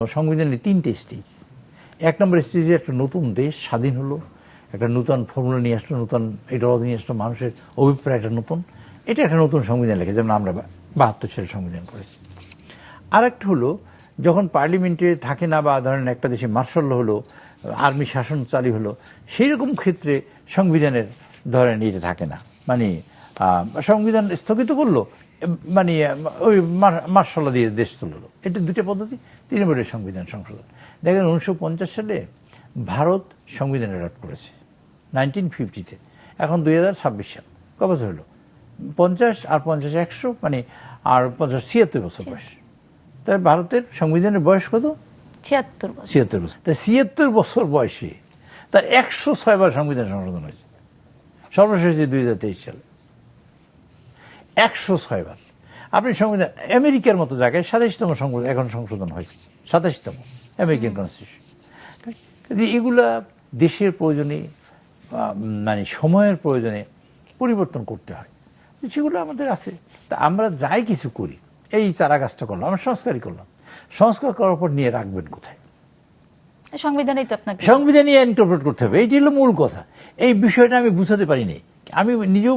সংবিধানের তিনটে স্টেজ। এক নম্বর স্টেজে একটা নতুন দেশ স্বাধীন হলো, একটা নতুন ফর্মুলা নিয়ে আসলো, নতুন এটা নিয়ে আসলো, মানুষের অভিপ্রায় একটা নতুন, এটা একটা নতুন সংবিধান লেখে, যেমন আমরা 72 সালে সংবিধান করেছি। আর একটা হলো যখন পার্লামেন্টে থাকে না, বা ধরেন একটা দেশে মার্শাল ল হলো, আর্মি শাসন চালু হলো, সেই রকম ক্ষেত্রে সংবিধানের ধরেন এটা থাকে না, মানে সংবিধান স্থগিত করলো, মানে ওই মার্শাল ল দিয়ে দেশ চললো। এটা দুটো পদ্ধতি। 3 নম্বরের সংবিধান সংশোধন। দেখেন 1950 সালে ভারত সংবিধান অ্যাডপ্ট করেছে 1950-তে, এখন 2026 সাল, ক বছর হলো? 50 আর 50 100, মানে আর 50 76 বছর বয়স। তাই ভারতের সংবিধানের বয়স কত? 76 বছর। তাই 76 বছর বয়সে তার 106 বার সংবিধান সংশোধন হয়েছে। সর্বশেষ 2023 সালে 106 বার। আপনি সংবিধান আমেরিকার মতো জায়গায় 27তম সংবিধান এখন সংশোধন হয়েছে, 27তম আমেরিকান কনস্টিটিউশন। এগুলা দেশের প্রয়োজনে, মানে সময়ের প্রয়োজনে পরিবর্তন করতে হয়, সেগুলো আমাদের আছে। তা আমরা যাই কিছু করি, এই চারা গাছটা করলাম, আমরা সংস্কারই করলাম, সংস্কার করার পর নিয়ে রাখবেন কোথায়? সংবিধানেই তো আপনাকে সংবিধানে ইনকর্পোরেট করতে হবে, এইটি হলো মূল কথা। এই বিষয়টা আমি বুঝাতে পারিনি। আমি নিজেও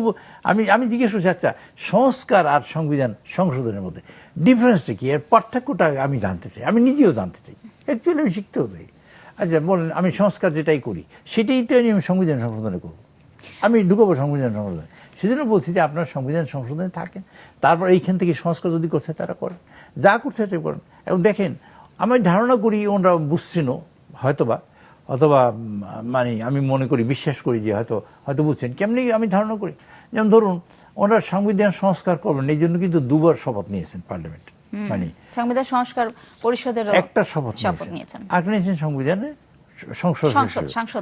আমি জিজ্ঞেস করছি, আচ্ছা সংস্কার আর সংবিধান সংশোধনের মধ্যে ডিফারেন্সটা কি, এর পার্থক্যটা আমি জানতে চাই, আমি নিজেও জানতে চাই, অ্যাকচুয়ালি আমি শিখতেও চাই। আচ্ছা বলেন, আমি সংস্কার যেটাই করি সেটাই তো আমি সংবিধান সংশোধনে করবো, আমি ঢুকবো সংবিধান সংশোধনে। সেজন্য বলছি যে আপনার সংবিধান সংশোধনে থাকেন, তারপর এইখান থেকে সংস্কার যদি করতে তারা করেন, যা করতে তাই করেন। এবং দেখেন, আমি ধারণা করি ওনারা বুঝছেনও হয়তোবা, অথবা মানে আমি মনে করি, বিশ্বাস করি যে হয়তো বুঝছেন। কেমনি আমি ধারণা করি, যেমন ধরুন ওনারা সংবিধান সংস্কার করবেন, এই জন্য কিন্তু 2 বার শপথ নিয়েছেন পার্লামেন্ট, মানে সংবিধান সংস্কার পরিষদের একটা শপথ নিয়েছেন, আর নিয়েছেন সংবিধানে সংসদ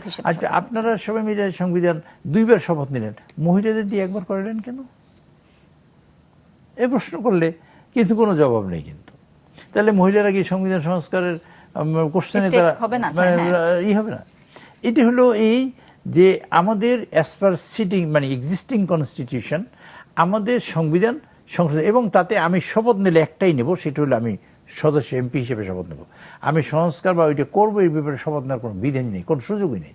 হিসেবে। আচ্ছা আপনারা সবাই মিলে সংবিধান 2 বার শপথ নিলেন, মহিলাদের দিয়ে 1 বার করালেন কেন? এই প্রশ্ন করলে কিন্তু কোনো জবাব নেই। কিন্তু তাহলে মহিলারা কি সংবিধান সংস্কারের কোশ্চেনে তারা হবে না? এটি হলো এই যে আমাদের অ্যাজ পার সিটিং, মানে এক্সিস্টিং কনস্টিটিউশন, আমাদের সংবিধান সংশোধন, এবং তাতে আমি শপথ নিলে একটাই নেব, সেটা হলো আমি সদস্য এমপি হিসেবে শপথ নেব। আমি সংস্কার বা ওইটা করবো, এই ব্যাপারে শপথ নেওয়ার কোনো বিধানই নেই, কোনো সুযোগই নেই।